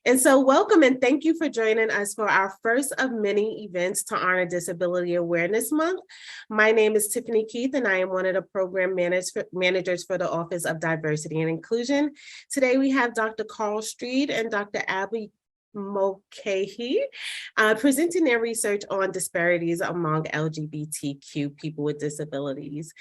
And so welcome and thank you for joining us for our first of many events to honor Disability Awareness Month. My name is Tiffany Keith and I am one of the program managers for the Office of Diversity and Inclusion. Today we have Dr. Carl Streed and Dr. Abigail Mulcahy presenting their research on disparities among LGBTQ people with disabilities.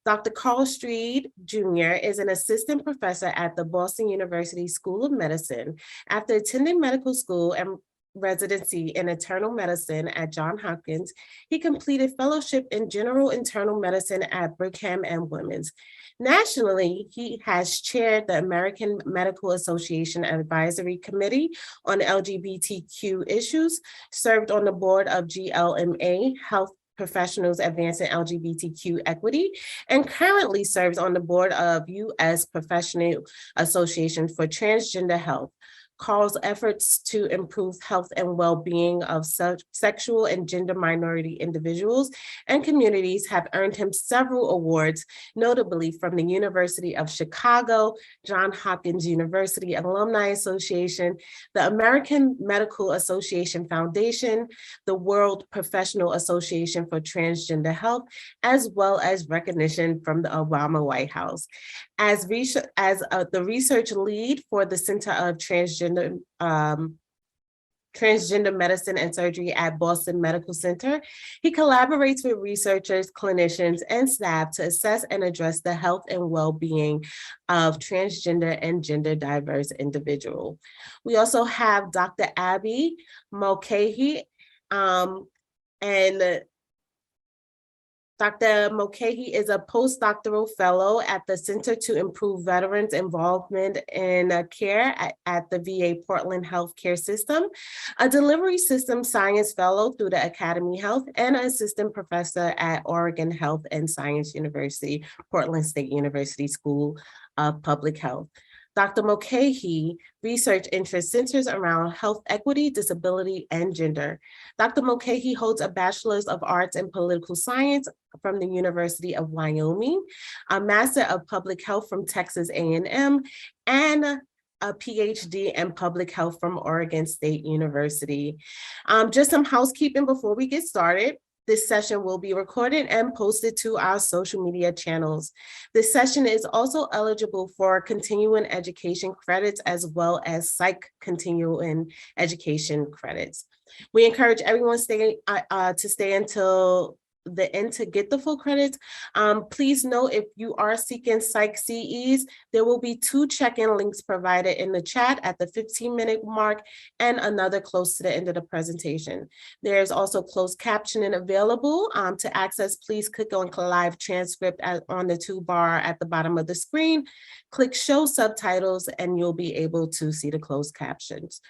Dr. Carl Streed Jr. is an assistant professor at the Boston University School of Medicine. After attending medical school and residency in internal medicine at Johns Hopkins, he completed fellowship in general internal medicine at Brigham and Women's. Nationally, he has chaired the American Medical Association Advisory Committee on LGBTQ issues, served on the board of GLMA, Health Professionals Advancing LGBTQ Equity, and currently serves on the board of U.S. Professional Association for Transgender Health. Carl's efforts to improve health and well-being of sexual and gender minority individuals and communities have earned him several awards, notably from the University of Chicago, Johns Hopkins University Alumni Association, the American Medical Association Foundation, the World Professional Association for Transgender Health, as well as recognition from the Obama White House. As the research lead for the Center of Transgender Medicine and Surgery at Boston Medical Center, he collaborates with researchers, clinicians, and staff to assess and address the health and well-being of transgender and gender diverse individuals. We also have Dr. Abigail Mulcahy, and Dr. Mulcahy is a postdoctoral fellow at the Center to Improve Veterans Involvement in Care at the VA Portland Healthcare System, a delivery system science fellow through the Academy Health, and an assistant professor at Oregon Health and Science University, Portland State University School of Public Health. Dr. Mulcahy research interest centers around health equity, disability, and gender. Dr. Mulcahy holds a Bachelor's of Arts in Political Science from the University of Wyoming, a Master of Public Health from Texas A&M, and a PhD in Public Health from Oregon State University. Just some housekeeping before we get started. This session will be recorded and posted to our social media channels. This session is also eligible for continuing education credits as well as psych continuing education credits. We encourage everyone to stay until the end to get the full credits. Please note if you are seeking psych CEs, there will be 2 check-in links provided in the chat at the 15-minute mark and another close to the end of the presentation. There's also closed captioning available. To access, please click on live transcript on the toolbar at the bottom of the screen. Click show subtitles and you'll be able to see the closed captions.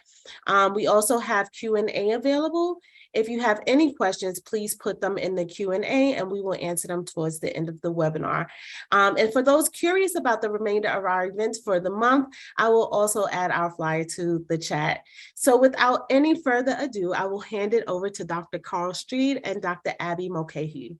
We also have Q&A available. If you have any questions, please put them in the Q&A and we will answer them towards the end of the webinar. And for those curious about the remainder of our events for the month, I will also add our flyer to the chat. So without any further ado, I will hand it over to Dr. Carl Streed and Dr. Abigail Mulcahy.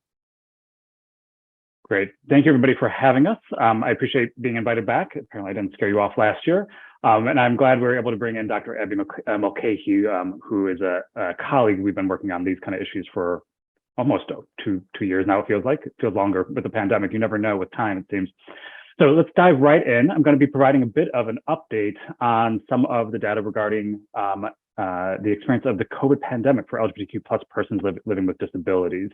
Great. Thank you, everybody, for having us. I appreciate being invited back. Apparently, I didn't scare you off last year. And I'm glad we were able to bring in Dr. Abigail Mulcahy, who is a colleague. We've been working on these kind of issues for almost two years now, it feels like. It feels longer with the pandemic. You never know with time, it seems. So let's dive right in. I'm going to be providing a bit of an update on some of the data regarding the experience of the COVID pandemic for LGBTQ plus persons living with disabilities.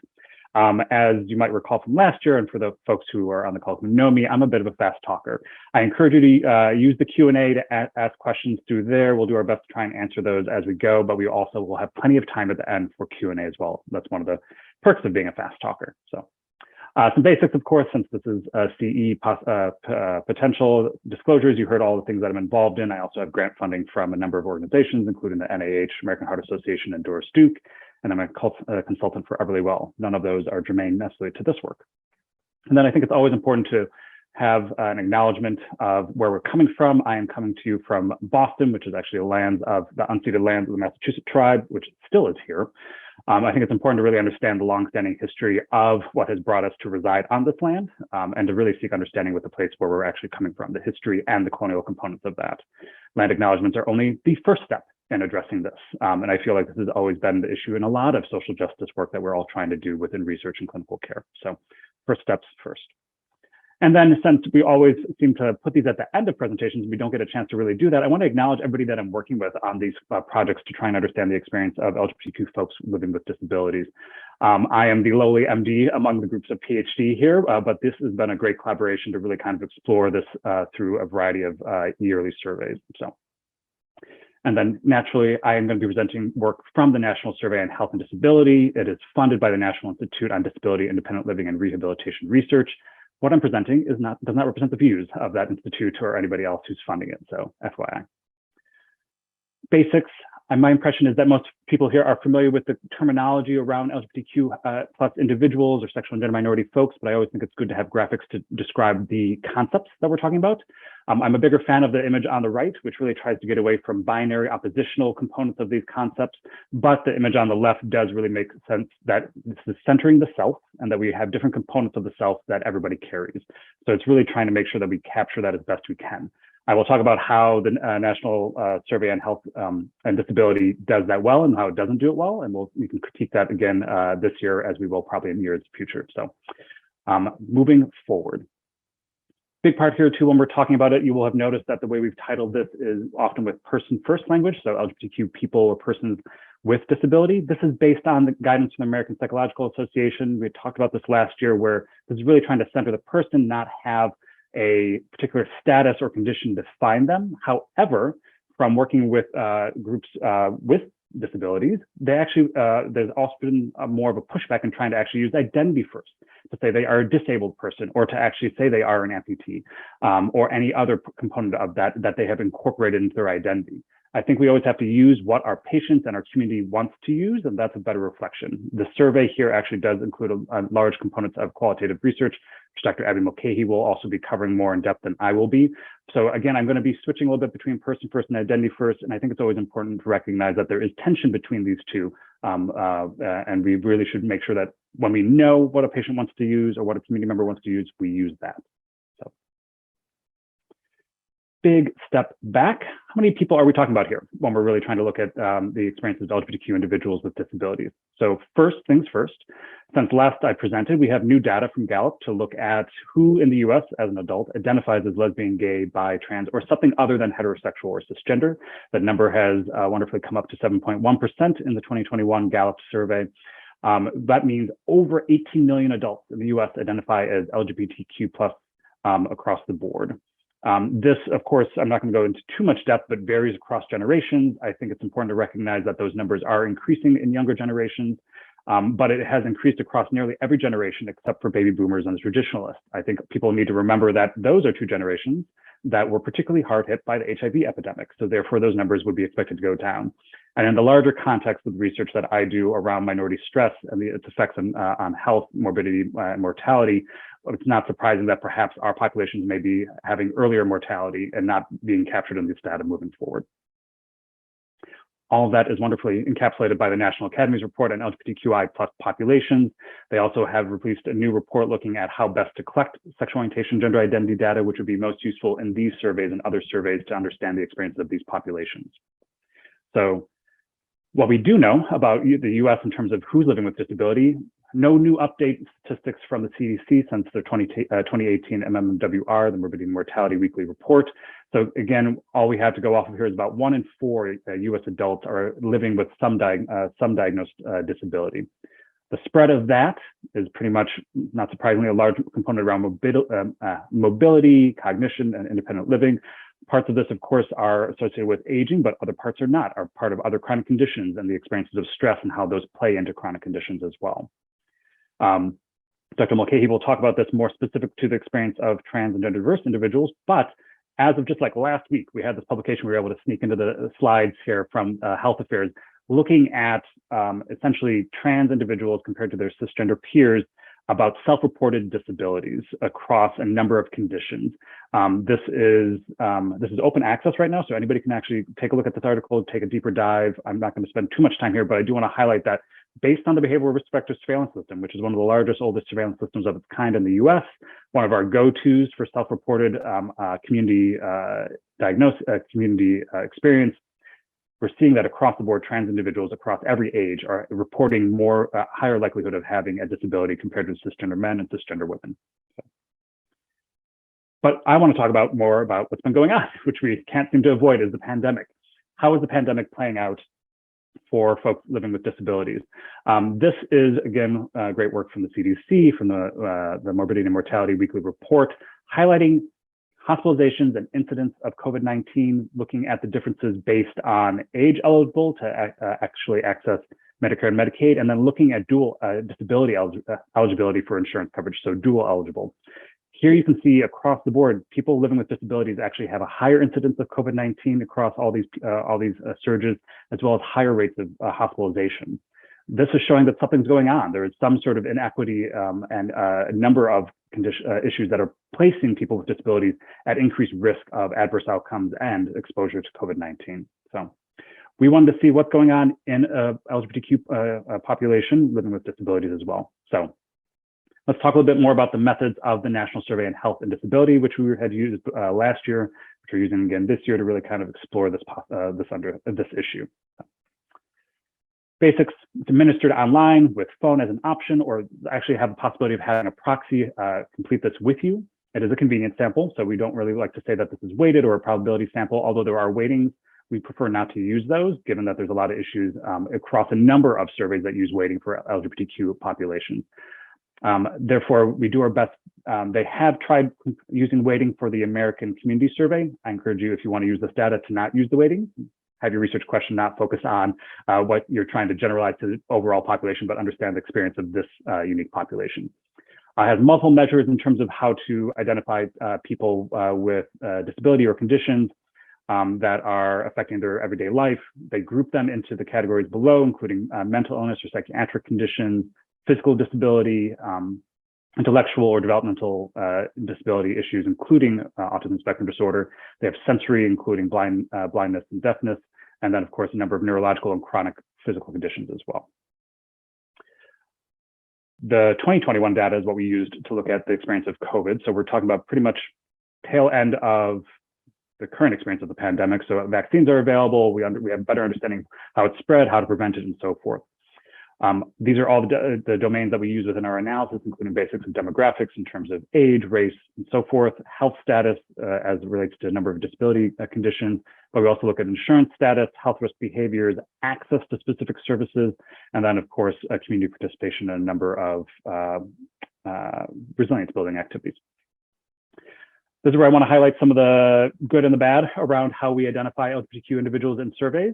As you might recall from last year, and for the folks who are on the call who know me, I'm a bit of a fast talker. I encourage you to use the Q&A to ask questions through there. We'll do our best to try and answer those as we go, but we also will have plenty of time at the end for Q&A as well. That's one of the perks of being a fast talker. So some basics, of course, since this is CE potential disclosures, you heard all the things that I'm involved in. I also have grant funding from a number of organizations, including the NIH, American Heart Association, and Doris Duke. And I'm a consultant for Everlywell. None of those are germane necessarily to this work. And then I think it's always important to have an acknowledgement of where we're coming from. I am coming to you from Boston, which is actually the unceded lands of the Massachusetts tribe, which still is here. I think it's important to really understand the longstanding history of what has brought us to reside on this land, and to really seek understanding with the place where we're actually coming from, the history and the colonial components of that. Land acknowledgements are only the first step in addressing this. And I feel like this has always been the issue in a lot of social justice work that we're all trying to do within research and clinical care. So first steps first. And then since we always seem to put these at the end of presentations, we don't get a chance to really do that. I want to acknowledge everybody that I'm working with on these projects to try and understand the experience of LGBTQ folks living with disabilities. I am the lowly MD among the groups of PhD here, but this has been a great collaboration to really kind of explore this through a variety of yearly surveys. And then naturally, I am going to be presenting work from the National Survey on Health and Disability. It is funded by the National Institute on Disability, Independent Living, and Rehabilitation Research. What I'm presenting does not represent the views of that institute or anybody else who's funding it, so FYI. Basics. My impression is that most people here are familiar with the terminology around LGBTQ plus individuals or sexual and gender minority folks, but I always think it's good to have graphics to describe the concepts that we're talking about. I'm a bigger fan of the image on the right, which really tries to get away from binary oppositional components of these concepts, but the image on the left does really make sense that this is centering the self and that we have different components of the self that everybody carries. So it's really trying to make sure that we capture that as best we can. I will talk about how the National Survey on Health and Disability does that well and how it doesn't do it well. And we can critique that again this year, as we will probably in years future. So moving forward. Big part here too, when we're talking about it, you will have noticed that the way we've titled this is often with person first language. So LGBTQ people or persons with disability. This is based on the guidance from the American Psychological Association. We talked about this last year, where this is really trying to center the person, not have a particular status or condition define them. However, from working with groups with disabilities, they actually, there's also been more of a pushback in trying to actually use identity first, to say they are a disabled person, or to actually say they are an amputee, or any other component of that they have incorporated into their identity. I think we always have to use what our patients and our community wants to use, and that's a better reflection. The survey here actually does include a large components of qualitative research, which Dr. Abigail Mulcahy will also be covering more in depth than I will be. So again, I'm going to be switching a little bit between person first and identity first, and I think it's always important to recognize that there is tension between these two, and we really should make sure that when we know what a patient wants to use or what a community member wants to use, we use that. So, big step back. How many people are we talking about here when we're really trying to look at the experiences of LGBTQ individuals with disabilities? So first things first, since last I presented, we have new data from Gallup to look at who in the US as an adult identifies as lesbian, gay, bi, trans, or something other than heterosexual or cisgender. That number has wonderfully come up to 7.1% in the 2021 Gallup survey. That means over 18 million adults in the US identify as LGBTQ plus across the board. This, of course, I'm not going to go into too much depth, but varies across generations. I think it's important to recognize that those numbers are increasing in younger generations, but it has increased across nearly every generation except for baby boomers and the traditionalists. I think people need to remember that those are two generations that were particularly hard hit by the HIV epidemic. So therefore, those numbers would be expected to go down. And in the larger context of the research that I do around minority stress and its effects on health, morbidity, and mortality, it's not surprising that perhaps our populations may be having earlier mortality and not being captured in this data moving forward. All of that is wonderfully encapsulated by the National Academy's report on LGBTQI plus populations. They also have released a new report looking at how best to collect sexual orientation, gender identity data, which would be most useful in these surveys and other surveys to understand the experiences of these populations. So what we do know about the US in terms of who's living with disability, no new update statistics from the CDC since the 2018 MMWR, the Morbidity and Mortality Weekly Report. So again, all we have to go off of here is about 1 in 4 US adults are living with some diagnosed disability. The spread of that is pretty much, not surprisingly, a large component around mobility, cognition, and independent living. Parts of this, of course, are associated with aging, but other parts are not, are part of other chronic conditions and the experiences of stress and how those play into chronic conditions as well. Dr. Mulcahy will talk about this more specific to the experience of trans and gender diverse individuals, but as of just like last week, we had this publication we were able to sneak into the slides here from Health Affairs, looking at essentially trans individuals compared to their cisgender peers about self-reported disabilities across a number of conditions. This is open access right now, so anybody can actually take a look at this article, take a deeper dive. I'm not going to spend too much time here, but I do want to highlight that based on the behavioral risk factor surveillance system, which is one of the largest, oldest surveillance systems of its kind in the US, one of our go-tos for self-reported community experience. We're seeing that across the board, trans individuals across every age are reporting more higher likelihood of having a disability compared to cisgender men and cisgender women. So. But I want to talk more about what's been going on, which we can't seem to avoid, is the pandemic. How is the pandemic playing out for folks living with disabilities? This is, again, great work from the CDC, from the Morbidity and Mortality Weekly Report, highlighting hospitalizations and incidents of COVID-19, looking at the differences based on age eligible to actually access Medicare and Medicaid, and then looking at dual disability eligibility for insurance coverage, so dual eligible. Here you can see across the board, people living with disabilities actually have a higher incidence of COVID-19 across all these surges, as well as higher rates of hospitalization. This is showing that something's going on. There is some sort of inequity and a number of issues that are placing people with disabilities at increased risk of adverse outcomes and exposure to COVID-19. So we wanted to see what's going on in LGBTQ population living with disabilities as well. So let's talk a little bit more about the methods of the National Survey on Health and Disability, which we had used last year, which we're using again this year to really kind of explore this issue. Basics, it's administered online with phone as an option, or actually have the possibility of having a proxy complete this with you. It is a convenience sample, so we don't really like to say that this is weighted or a probability sample, although there are weightings. We prefer not to use those, given that there's a lot of issues across a number of surveys that use weighting for LGBTQ populations. Therefore, we do our best. They have tried using weighting for the American Community Survey. I encourage you, if you want to use this data, to not use the weighting. Have your research question not focus on what you're trying to generalize to the overall population, but understand the experience of this unique population. It has multiple measures in terms of how to identify people with disability or conditions that are affecting their everyday life. They group them into the categories below, including mental illness or psychiatric conditions, physical disability, intellectual or developmental disability issues, including autism spectrum disorder. They have sensory, including blindness and deafness, and then, of course, a number of neurological and chronic physical conditions as well. The 2021 data is what we used to look at the experience of COVID. So we're talking about pretty much tail end of the current experience of the pandemic. So vaccines are available. We have better understanding how it's spread, how to prevent it, and so forth. These are all the domains that we use within our analysis, including basics of demographics in terms of age, race, and so forth, health status as it relates to a number of disability conditions, but we also look at insurance status, health risk behaviors, access to specific services, and then, of course, community participation in a number of resilience building activities. This is where I want to highlight some of the good and the bad around how we identify LGBTQ individuals in surveys.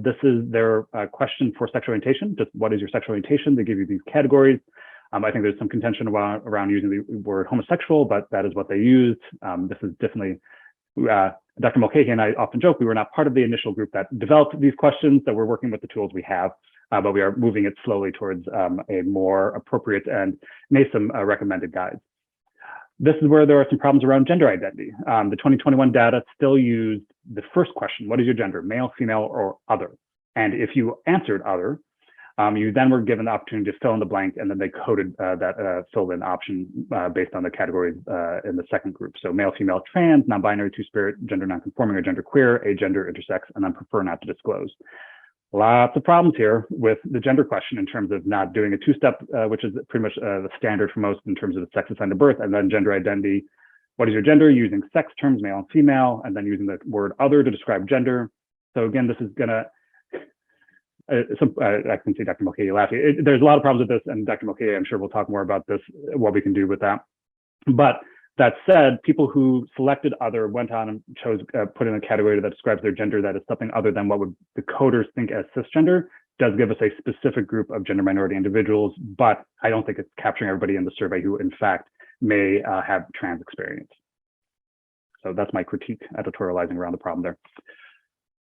This is their question for sexual orientation. Just what is your sexual orientation? They give you these categories. I think there's some contention around using the word homosexual, but that is what they used. This is definitely, Dr. Mulcahy and I often joke, we were not part of the initial group that developed these questions, that we're working with the tools we have, but we are moving it slowly towards a more appropriate and some recommended guides. This is where there are some problems around gender identity. The 2021 data still used the first question, what is your gender, male, female, or other? And if you answered other, you then were given the opportunity to fill in the blank, and then they coded that fill-in option based on the categories in the second group. So male, female, trans, non-binary, two-spirit, gender non-conforming or gender queer, agender, intersex, and then prefer not to disclose. Lots of problems here with the gender question in terms of not doing a two-step, which is pretty much the standard for most in terms of the sex assigned to birth, and then gender identity. What is your gender? Using sex terms, male and female, and then using the word other to describe gender. So again, this is gonna, I can see Dr. Mulcahy laughing. There's a lot of problems with this, and Dr. Mulcahy, I'm sure we'll talk more about this, what we can do with that. But that said, people who selected other went on and chose, put in a category that describes their gender that is something other than what would the coders think as cisgender, does give us a specific group of gender minority individuals, but I don't think it's capturing everybody in the survey who in fact may have trans experience. So that's my critique, editorializing around the problem there.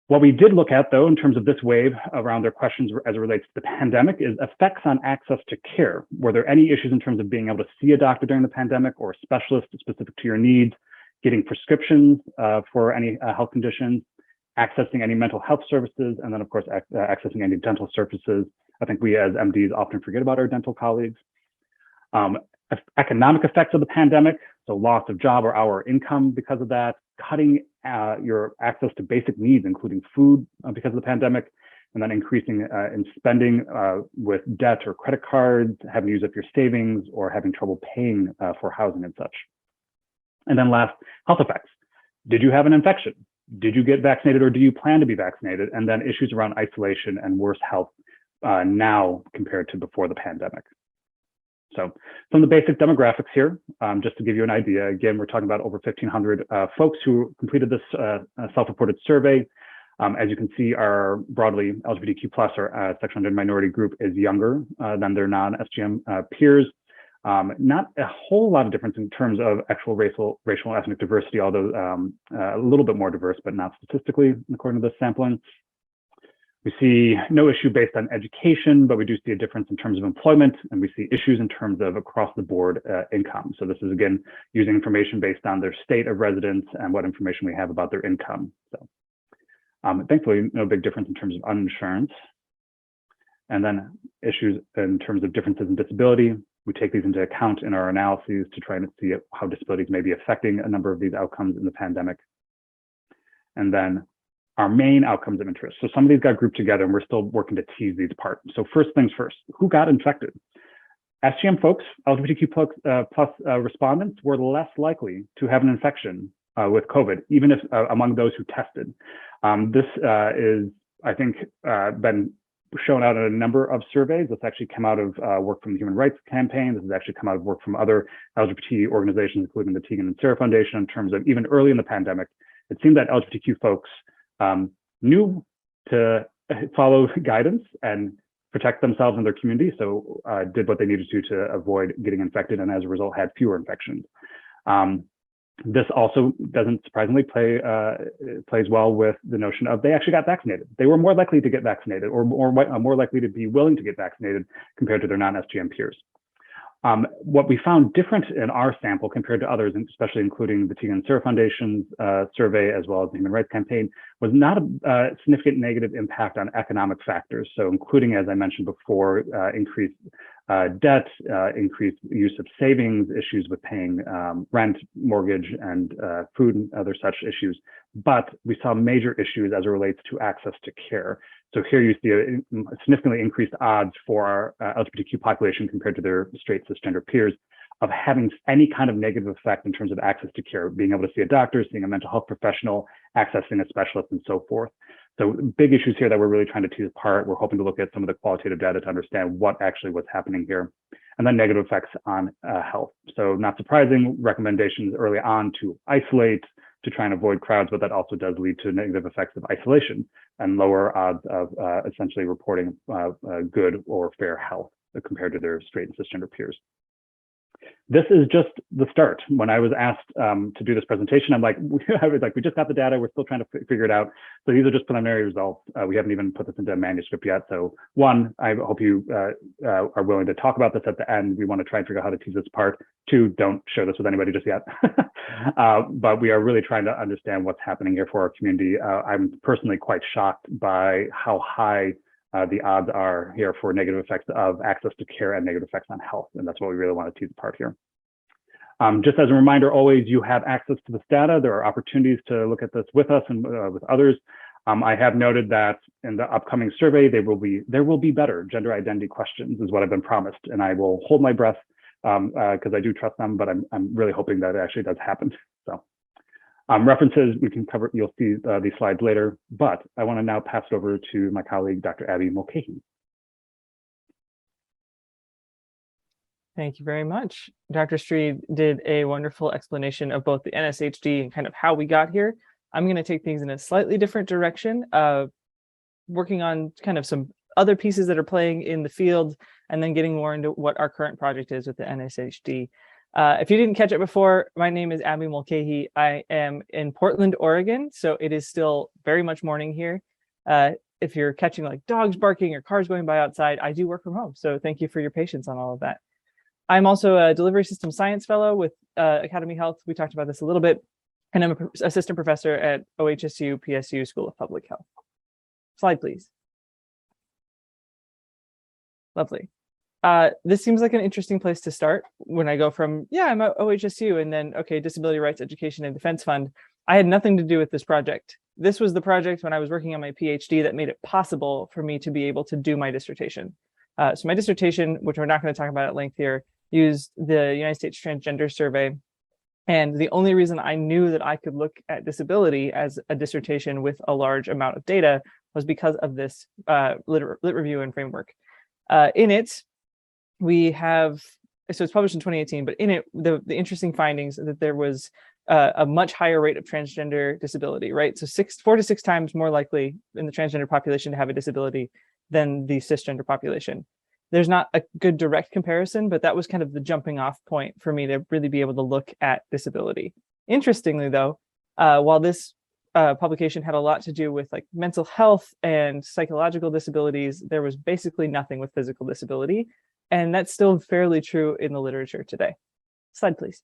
What we did look at, though, in terms of this wave around their questions as it relates to the pandemic, is effects on access to care. Were there any issues in terms of being able to see a doctor during the pandemic or a specialist specific to your needs, getting prescriptions for any health conditions, accessing any mental health services, and then, of course, accessing any dental services I think we as MDs often forget about our dental colleagues. Economic effects of the pandemic, so loss of job or hour income because of that, cutting your access to basic needs, including food because of the pandemic, and then increasing in spending with debt or credit cards, having to use up your savings, or having trouble paying for housing and such. And then last, health effects. Did you have an infection? Did you get vaccinated, or do you plan to be vaccinated? And then issues around isolation and worse health now compared to before the pandemic. So some of the basic demographics here, just to give you an idea. Again, we're talking about over 1,500 folks who completed this self-reported survey. As you can see, our broadly LGBTQ plus or sexual and minority group is younger than their non-SGM peers. Not a whole lot of difference in terms of actual racial and ethnic diversity, although a little bit more diverse, but not statistically, according to this sampling. We see no issue based on education, but we do see a difference in terms of employment, and we see issues in terms of across the board income. So this is, again, using information based on their state of residence and what information we have about their income. So thankfully, no big difference in terms of uninsurance. And then issues in terms of differences in disability. We take these into account in our analyses to try and see how disabilities may be affecting a number of these outcomes in the pandemic. And then our main outcomes of interest. So some of these got grouped together, and we're still working to tease these apart. So first things first, who got infected? SGM folks, LGBTQ plus respondents were less likely to have an infection with COVID, even if among those who tested. This is, I think, been shown out in a number of surveys. This actually come out of work from the Human Rights Campaign. This has actually come out of work from other LGBT organizations, including the Tegan and Sarah Foundation, in terms of even early in the pandemic, it seemed that LGBTQ folks knew to follow guidance and protect themselves and their community, so did what they needed to avoid getting infected, and as a result had fewer infections. This also doesn't surprisingly plays well with the notion of they actually got vaccinated. They were more likely to get vaccinated, or more likely to be willing to get vaccinated compared to their non-SGM peers. What we found different in our sample compared to others, and especially including the Tegan and Sarah Foundation's survey, as well as the Human Rights Campaign, was not a significant negative impact on economic factors. So including, as I mentioned before, increased debt, increased use of savings, issues with paying rent, mortgage, and food and other such issues. But we saw major issues as it relates to access to care. So here you see a significantly increased odds for our LGBTQ population compared to their straight cisgender peers of having any kind of negative effect in terms of access to care, being able to see a doctor, seeing a mental health professional, accessing a specialist, and so forth. So big issues here that we're really trying to tease apart. We're hoping to look at some of the qualitative data to understand what actually was happening here. And then negative effects on health. So not surprising, recommendations early on to isolate, to try and avoid crowds, but that also does lead to negative effects of isolation and lower odds of essentially reporting good or fair health compared to their straight and cisgender peers. This is just the start. When I was asked to do this presentation, I was like, we just got the data. We're still trying to figure it out. So these are just preliminary results. We haven't even put this into a manuscript yet. So one, I hope you are willing to talk about this at the end. We want to try and figure out how to tease this apart. Two, don't share this with anybody just yet. But we are really trying to understand what's happening here for our community. I'm personally quite shocked by how high the odds are here for negative effects of access to care and negative effects on health. And that's what we really want to tease apart here. Just as a reminder, always you have access to this data. There are opportunities to look at this with us and with others. I have noted that in the upcoming survey, there will be better gender identity questions is what I've been promised. And I will hold my breath because I do trust them, but I'm really hoping that it actually does happen. So references, we can cover, you'll see these slides later, but I want to now pass it over to my colleague, Dr. Abby Mulcahy. Thank you very much. Dr. Streed did a wonderful explanation of both the NSHD and kind of how we got here. I'm going to take things in a slightly different direction, working on kind of some other pieces that are playing in the field, and then getting more into what our current project is with the NSHD. If you didn't catch it before, my name is Abby Mulcahy. I am in Portland, Oregon, so it is still very much morning here. If you're catching like dogs barking or cars going by outside, I do work from home. So thank you for your patience on all of that. I'm also a delivery system science fellow with Academy Health. We talked about this a little bit. And I'm an assistant professor at OHSU PSU School of Public Health. Slide, please. Lovely. This seems like an interesting place to start when I go from, yeah, I'm at OHSU, and then, okay, Disability Rights Education and Defense Fund. I had nothing to do with this project. This was the project when I was working on my PhD that made it possible for me to be able to do my dissertation. So my dissertation, which we're not going to talk about at length here, used the United States Transgender Survey. And the only reason I knew that I could look at disability as a dissertation with a large amount of data was because of this lit review and framework. In it, we have, so it's published in 2018, but in it, the interesting findings that there was a much higher rate of transgender disability, right? So 4 to 6 times more likely in the transgender population to have a disability than the cisgender population. There's not a good direct comparison, but that was kind of the jumping off point for me to really be able to look at disability. Interestingly, though, while this publication had a lot to do with like mental health and psychological disabilities, there was basically nothing with physical disability. And that's still fairly true in the literature today. Slide, please.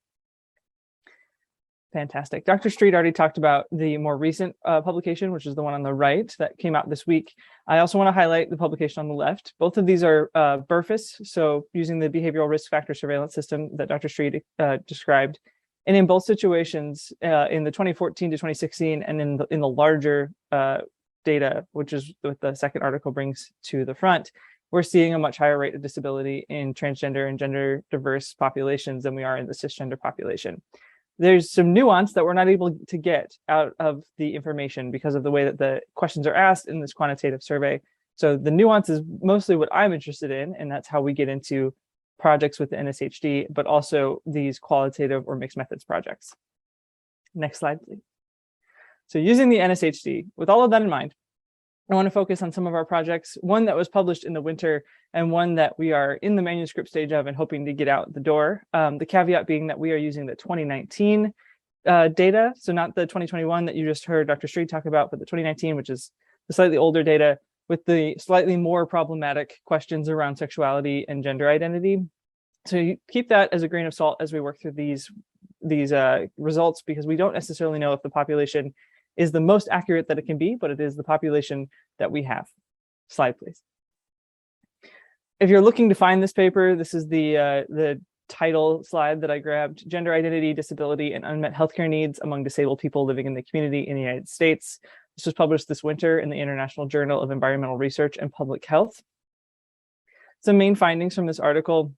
Fantastic. Dr. Streed already talked about the more recent publication, which is the one on the right that came out this week. I also want to highlight the publication on the left. Both of these are BRFIS, so using the behavioral risk factor surveillance system that Dr. Streed described. And in both situations, in the 2014 to 2016, and in the larger data, which is what the second article brings to the front, we're seeing a much higher rate of disability in transgender and gender diverse populations than we are in the cisgender population. There's some nuance that we're not able to get out of the information because of the way that the questions are asked in this quantitative survey. So the nuance is mostly what I'm interested in, and that's how we get into projects with the NSHD, but also these qualitative or mixed methods projects. Next slide, please. So using the NSHD, with all of that in mind, I want to focus on some of our projects, one that was published in the winter and one that we are in the manuscript stage of and hoping to get out the door. The caveat being that we are using the 2019 data, so not the 2021 that you just heard Dr. Streed talk about, but the 2019, which is the slightly older data with the slightly more problematic questions around sexuality and gender identity. So you keep that as a grain of salt as we work through these results, because we don't necessarily know if the population is the most accurate that it can be, but it is the population that we have. Slide, please. If you're looking to find this paper, this is the title slide that I grabbed: Gender Identity, Disability, and Unmet Healthcare Needs Among Disabled People Living in the Community in the United States. This was published this winter in the International Journal of Environmental Research and Public Health. Some main findings from this article.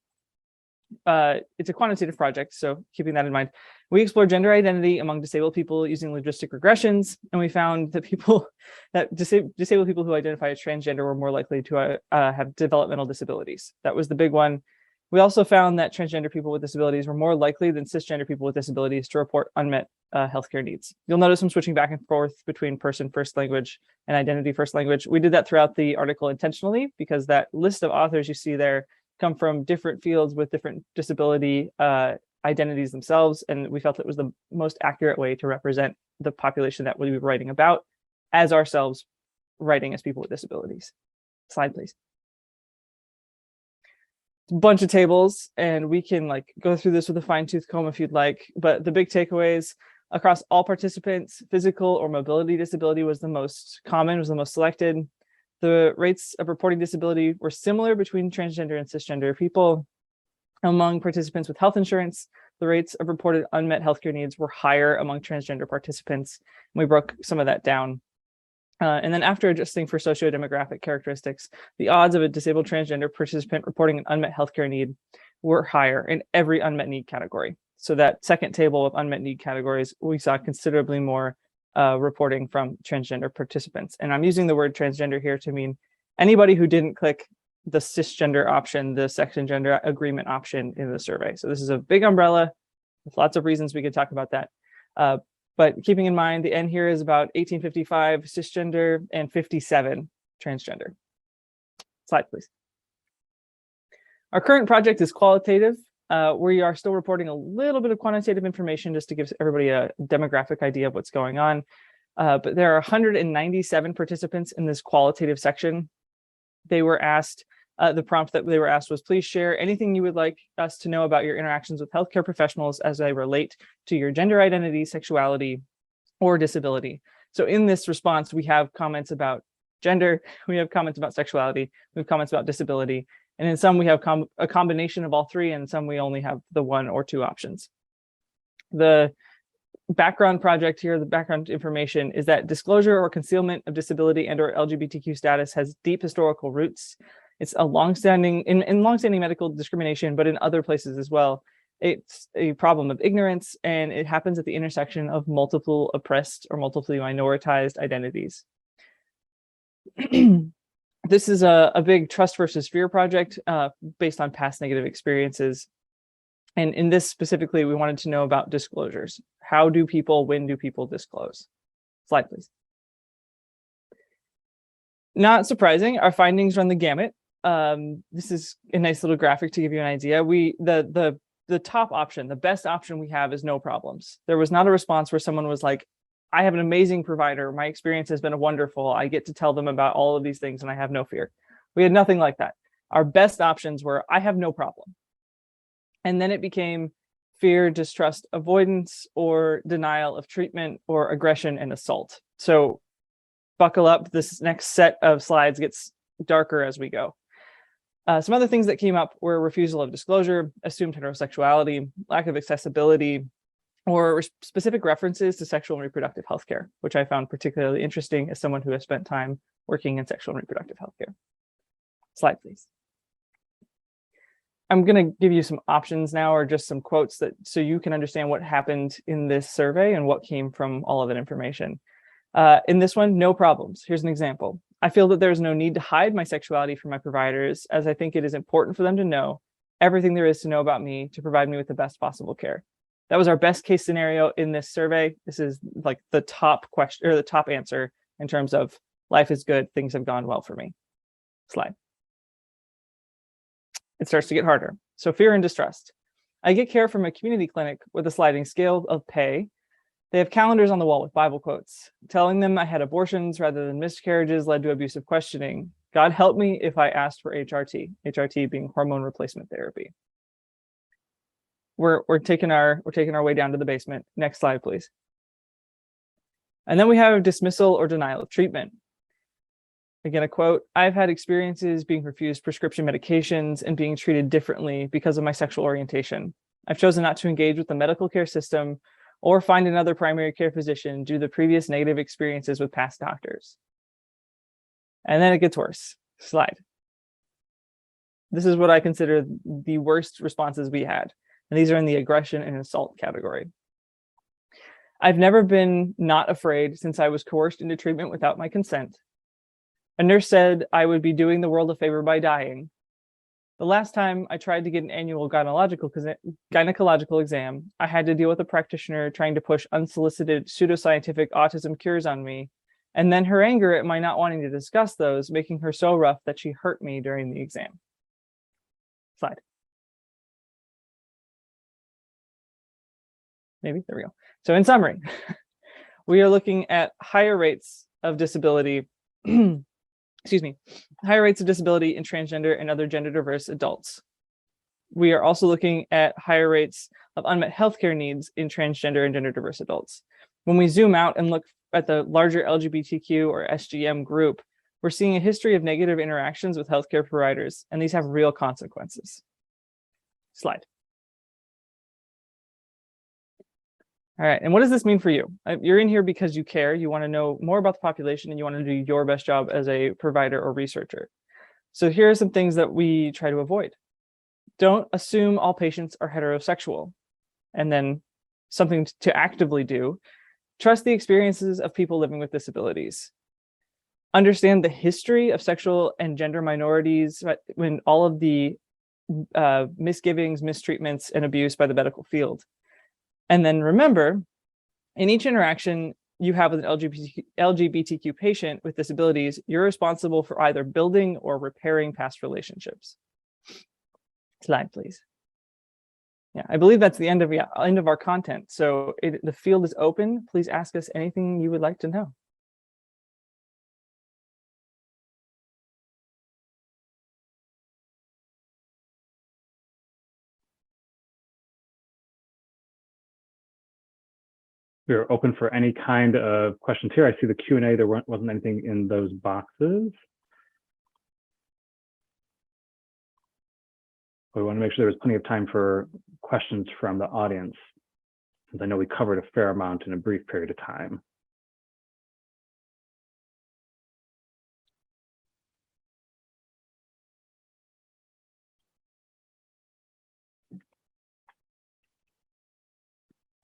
It's a quantitative project, so keeping that in mind. We explored gender identity among disabled people using logistic regressions, and we found that disabled people who identify as transgender were more likely to have developmental disabilities. That was the big one. We also found that transgender people with disabilities were more likely than cisgender people with disabilities to report unmet healthcare needs. You'll notice I'm switching back and forth between person first language and identity first language. We did that throughout the article intentionally because that list of authors you see there come from different fields with different disability identities themselves, and we felt it was the most accurate way to represent the population that we'll be writing about as ourselves writing as people with disabilities. Slide, please. A bunch of tables, and we can go through this with a fine-tooth comb if you'd like, but the big takeaways across all participants, physical or mobility disability was the most common, was the most selected. The rates of reporting disability were similar between transgender and cisgender people. Among participants with health insurance, the rates of reported unmet healthcare needs were higher among transgender participants. And we broke some of that down. And then after adjusting for socio-demographic characteristics, the odds of a disabled transgender participant reporting an unmet healthcare need were higher in every unmet need category. So that second table of unmet need categories, we saw considerably more reporting from transgender participants. And I'm using the word transgender here to mean anybody who didn't click the cisgender option, the sex and gender agreement option in the survey. So this is a big umbrella with lots of reasons we could talk about that. But keeping in mind, the N here is about 1855 cisgender and 57 transgender. Slide, please. Our current project is qualitative. We are still reporting a little bit of quantitative information just to give everybody a demographic idea of what's going on. But there are 197 participants in this qualitative section. They were asked, the prompt that they were asked was, please share anything you would like us to know about your interactions with healthcare professionals as they relate to your gender identity, sexuality, or disability. So in this response, we have comments about gender, we have comments about sexuality, we have comments about disability, And in some, we have a combination of all three, and some we only have the one or two options. The background project here, the background information, is that disclosure or concealment of disability and or LGBTQ status has deep historical roots. It's a longstanding, in longstanding medical discrimination, but in other places as well. It's a problem of ignorance, and it happens at the intersection of multiple oppressed or multiply minoritized identities. This is a big trust versus fear project based on past negative experiences. And in this specifically, we wanted to know about disclosures. When do people disclose? Slide, please. Not surprising, our findings run the gamut. This is a nice little graphic to give you an idea. The top option, the best option we have is no problems. There was not a response where someone was like, I have an amazing provider. My experience has been wonderful. I get to tell them about all of these things and I have no fear. We had nothing like that. Our best options were, I have no problem. And then it became fear, distrust, avoidance, or denial of treatment, or aggression and assault. So buckle up, this next set of slides gets darker as we go. Some other things that came up were refusal of disclosure, assumed heterosexuality, lack of accessibility, or specific references to sexual and reproductive healthcare, which I found particularly interesting as someone who has spent time working in sexual and reproductive healthcare. Slide, please. I'm going to give you some options now, or just some quotes so you can understand what happened in this survey and what came from all of that information. In this one, no problems. Here's an example. I feel that there's no need to hide my sexuality from my providers, as I think it is important for them to know everything there is to know about me to provide me with the best possible care. That was our best case scenario in this survey. This is like the top question, or the top answer in terms of life is good, things have gone well for me. Slide. It starts to get harder. So fear and distrust. I get care from a community clinic with a sliding scale of pay. They have calendars on the wall with Bible quotes, telling them I had abortions rather than miscarriages led to abusive questioning. God help me if I asked for HRT, HRT being hormone replacement therapy. We're taking our way down to the basement. Next slide, please. And then we have dismissal or denial of treatment. Again, a quote, I've had experiences being refused prescription medications and being treated differently because of my sexual orientation. I've chosen not to engage with the medical care system or find another primary care physician due to the previous negative experiences with past doctors. And then it gets worse. Slide. This is what I consider the worst responses we had. And these are in the aggression and assault category. I've never been not afraid since I was coerced into treatment without my consent. A nurse said I would be doing the world a favor by dying. The last time I tried to get an annual gynecological exam, I had to deal with a practitioner trying to push unsolicited pseudoscientific autism cures on me, and then her anger at my not wanting to discuss those, making her so rough that she hurt me during the exam. Slide. Maybe, there we go. So in summary, we are looking at higher rates of disability, higher rates of disability in transgender and other gender diverse adults. We are also looking at higher rates of unmet healthcare needs in transgender and gender diverse adults. When we zoom out and look at the larger LGBTQ or SGM group, we're seeing a history of negative interactions with healthcare providers, and these have real consequences. Slide. All right, and what does this mean for you? You're in here because you care, you want to know more about the population, and you want to do your best job as a provider or researcher. So here are some things that we try to avoid. Don't assume all patients are heterosexual. And then something to actively do, trust the experiences of people living with disabilities. Understand the history of sexual and gender minorities when all of the misgivings, mistreatments, and abuse by the medical field. And then remember, in each interaction you have with an LGBTQ patient with disabilities, you're responsible for either building or repairing past relationships. Slide, please. Yeah, I believe that's the end of our content. So the field is open. Please ask us anything you would like to know. We're open for any kind of questions here. I see the Q&A. There wasn't anything in those boxes. We want to make sure there's plenty of time for questions from the audience, since I know we covered a fair amount in a brief period of time.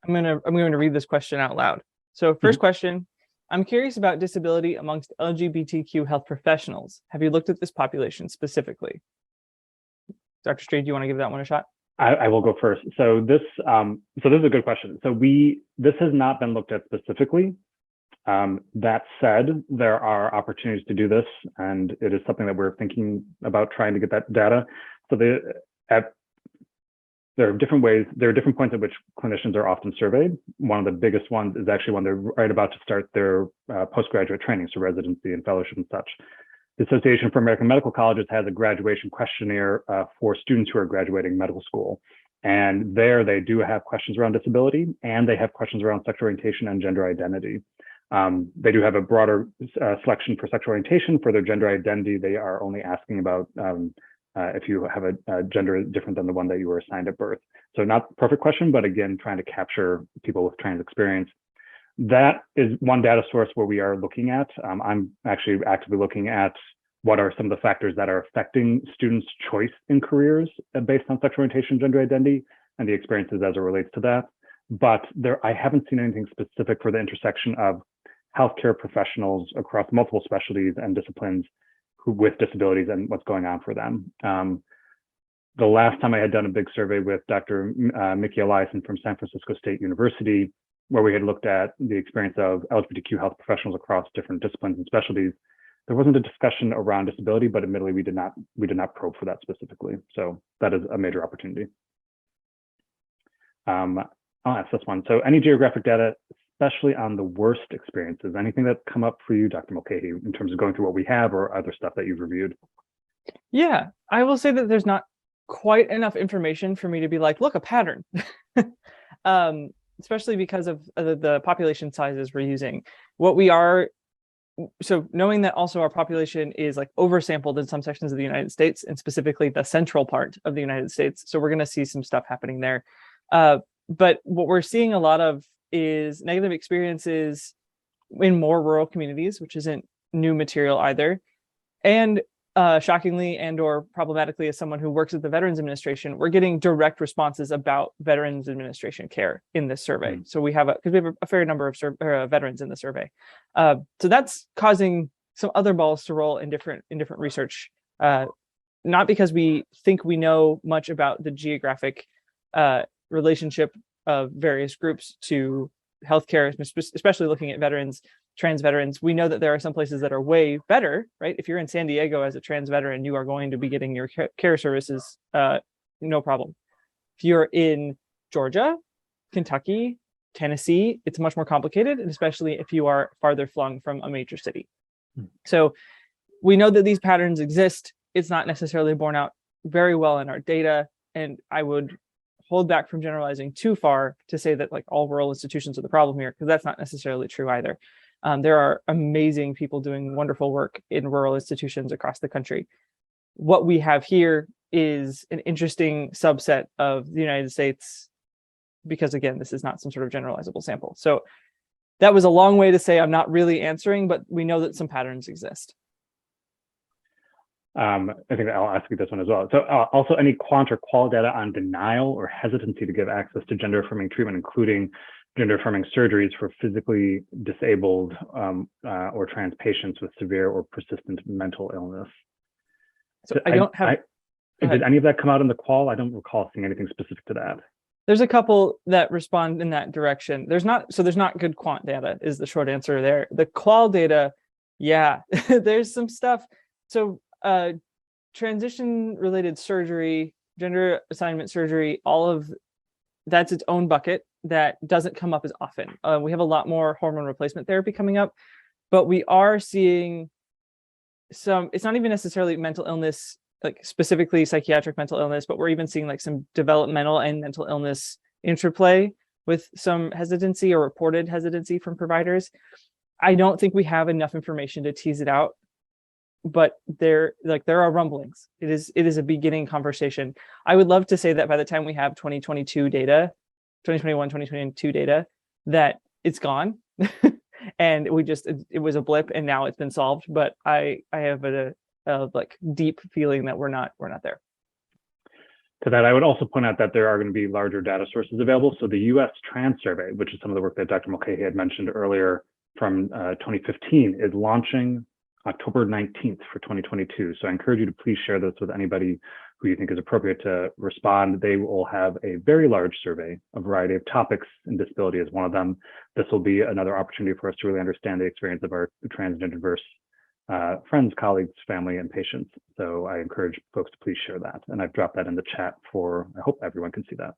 I'm going to read this question out loud. So first question, I'm curious about disability amongst LGBTQ health professionals. Have you looked at this population specifically? Dr. Streed, do you want to give that one a shot? I will go first. So this is a good question. So this has not been looked at specifically. That said, there are opportunities to do this, and it is something that we're thinking about trying to get that data. So there are different ways, there are different points at which clinicians are often surveyed. One of the biggest ones is actually when they're right about to start their postgraduate training, so residency and fellowship and such. The Association for American Medical Colleges has a graduation questionnaire for students who are graduating medical school. And there they do have questions around disability, and they have questions around sexual orientation and gender identity. They do have a broader selection for sexual orientation. For their gender identity, they are only asking about if you have a gender different than the one that you were assigned at birth. So not a perfect question, but again, trying to capture people with trans experience. That is one data source where we are looking at. I'm actually actively looking at what are some of the factors that are affecting students' choice in careers based on sexual orientation, gender identity, and the experiences as it relates to that. But I haven't seen anything specific for the intersection of healthcare professionals across multiple specialties and disciplines with disabilities and what's going on for them. The last time I had done a big survey with Dr. Mickey Eliason from San Francisco State University, where we had looked at the experience of LGBTQ health professionals across different disciplines and specialties, there wasn't a discussion around disability, but admittedly we did not probe for that specifically. So that is a major opportunity. I'll ask this one. So any geographic data, especially on the worst experiences, anything that's come up for you, Dr. Mulcahy, in terms of going through what we have or other stuff that you've reviewed? Yeah, I will say that there's not quite enough information for me to be like, look, a pattern. Especially because of the population sizes we're using. So knowing that also our population is like oversampled in some sections of the United States, and specifically the central part of the United States. So we're going to see some stuff happening there. But what we're seeing a lot of is negative experiences in more rural communities, which isn't new material either. And shockingly and or problematically, as someone who works at the Veterans Administration, we're getting direct responses about Veterans Administration care in this survey. So we have a fair number of veterans in the survey. So that's causing some other balls to roll in different research, not because we think we know much about the geographic relationship of various groups to healthcare, especially looking at veterans, trans veterans. We know that there are some places that are way better, right? If you're in San Diego as a trans veteran, you are going to be getting your care services, no problem. If you're in Georgia, Kentucky, Tennessee, it's much more complicated, and especially if you are farther flung from a major city. So we know that these patterns exist. It's not necessarily borne out very well in our data, and I would hold back from generalizing too far to say that like all rural institutions are the problem here, because that's not necessarily true either. There are amazing people doing wonderful work in rural institutions across the country. What we have here is an interesting subset of the United States, because again, this is not some sort of generalizable sample. So that was a long way to say I'm not really answering, but we know that some patterns exist. I think I'll ask you this one as well. So also any quant or qual data on denial or hesitancy to give access to gender affirming treatment, including gender affirming surgeries for physically disabled or trans patients with severe or persistent mental illness. So I don't have. Did any of that come out in the qual? I don't recall seeing anything specific to that. There's a couple that respond in that direction. There's not good quant data is the short answer there. The qual data, yeah, there's some stuff. So transition related surgery, gender assignment surgery, all of that's its own bucket that doesn't come up as often. We have a lot more hormone replacement therapy coming up, but we are seeing some, it's not even necessarily mental illness, like specifically psychiatric mental illness, but we're even seeing like some developmental and mental illness interplay with some hesitancy or reported hesitancy from providers. I don't think we have enough information to tease it out but there are rumblings. It is a beginning conversation. I would love to say that by the time we have 2022 data, 2021, 2022 data, that it's gone. And it was a blip and now it's been solved. But I have a like deep feeling that we're not there. To that, I would also point out that there are going to be larger data sources available. So the US Trans Survey, which is some of the work that Dr. Mulcahy had mentioned earlier from 2015, is launching October 19th for 2022. So I encourage you to please share this with anybody who you think is appropriate to respond. They will have a very large survey, a variety of topics, and disability is one of them. This will be another opportunity for us to really understand the experience of our trans and diverse friends, colleagues, family, and patients. So I encourage folks to please share that. And I've dropped that in the chat I hope everyone can see that.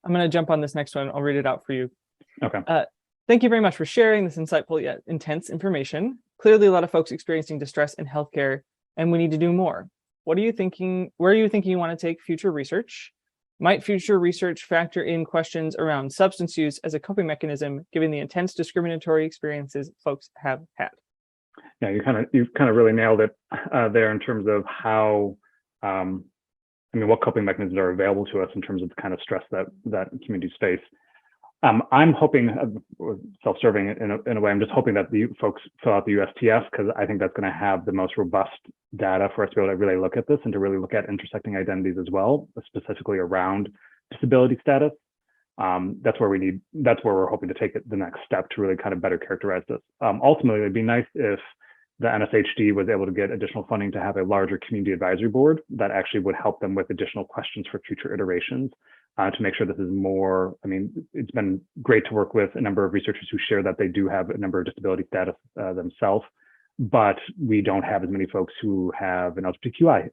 I'm going to jump on this next one. I'll read it out for you. Okay. Thank you very much for sharing this insightful yet intense information. Clearly, a lot of folks experiencing distress in healthcare, and we need to do more. What are you thinking? Where are you thinking you want to take future research? Might future research factor in questions around substance use as a coping mechanism, given the intense discriminatory experiences folks have had? Yeah, you've kind of really nailed it there in terms of how, what coping mechanisms are available to us in terms of the kind of stress that communities face. I'm hoping, self-serving in a way, I'm just hoping that the folks fill out the USTS, because I think that's going to have the most robust data for us to be able to really look at this and to really look at intersecting identities as well, specifically around disability status. That's where we're hoping to take it the next step to really kind of better characterize this. Ultimately, it'd be nice if the NSHD was able to get additional funding to have a larger community advisory board that actually would help them with additional questions for future iterations to make sure this is more. It's been great to work with a number of researchers who share that they do have a number of disability status themselves, but we don't have as many folks who have an LGBTQI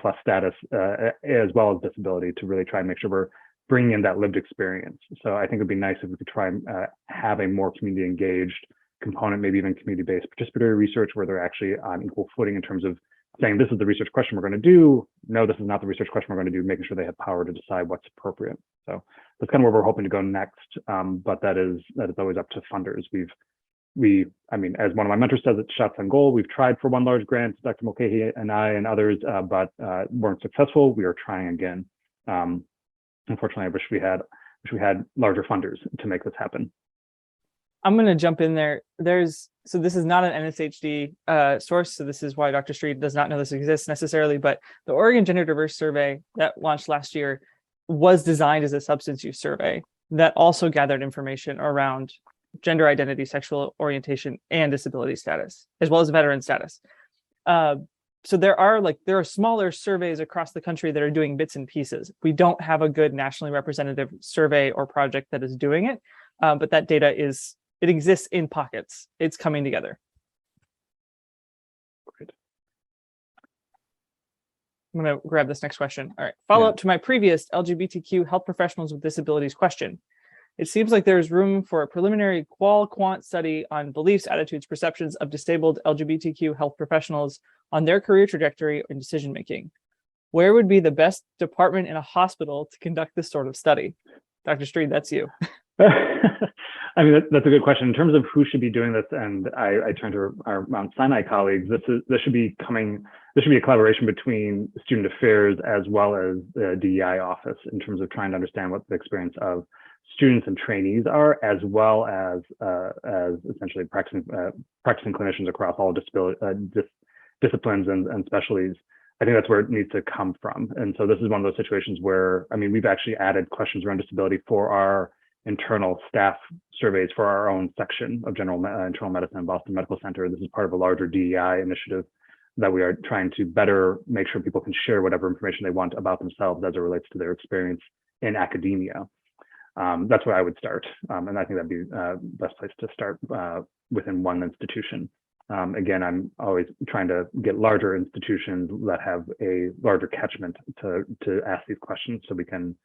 plus status as well as disability to really try and make sure we're bringing in that lived experience. So I think it'd be nice if we could try and have a more community engaged component, maybe even community-based participatory research where they're actually on equal footing in terms of saying, this is the research question we're going to do. No, this is not the research question we're going to do, making sure they have power to decide what's appropriate. So that's kind of where we're hoping to go next. But that is always up to funders. As one of my mentors says, it's shots on goal. We've tried for one large grant, Dr. Mulcahy and I and others, but weren't successful. We are trying again. Unfortunately, I wish we had larger funders to make this happen. I'm going to jump in there. So this is not an NSHD source, so this is why Dr. Streed does not know this exists necessarily, but the Oregon Gender Diverse Survey that launched last year was designed as a substance use survey that also gathered information around gender identity, sexual orientation, and disability status, as well as veteran status. So there are smaller surveys across the country that are doing bits and pieces. We don't have a good nationally representative survey or project that is doing it, but that data exists in pockets. It's coming together. Great. I'm going to grab this next question. All right. Follow up to my previous LGBTQ health professionals with disabilities question. It seems like there's room for a preliminary qual-quant study on beliefs, attitudes, perceptions of disabled LGBTQ health professionals on their career trajectory and decision-making. Where would be the best department in a hospital to conduct this sort of study? Dr. Streed, that's you. That's a good question. In terms of who should be doing this, and I turn to our Mount Sinai colleagues, this should be a collaboration between student affairs as well as the DEI office in terms of trying to understand what the experience of students and trainees are, as well as essentially practicing clinicians across all disciplines and specialties. I think that's where it needs to come from. And so this is one of those situations where, we've actually added questions around disability for our internal staff surveys for our own section of internal medicine and Boston Medical Center. This is part of a larger DEI initiative that we are trying to better make sure people can share whatever information they want about themselves as it relates to their experience in academia. That's where I would start. And I think that'd be the best place to start within one institution. Again, I'm always trying to get larger institutions that have a larger catchment to ask these questions so we can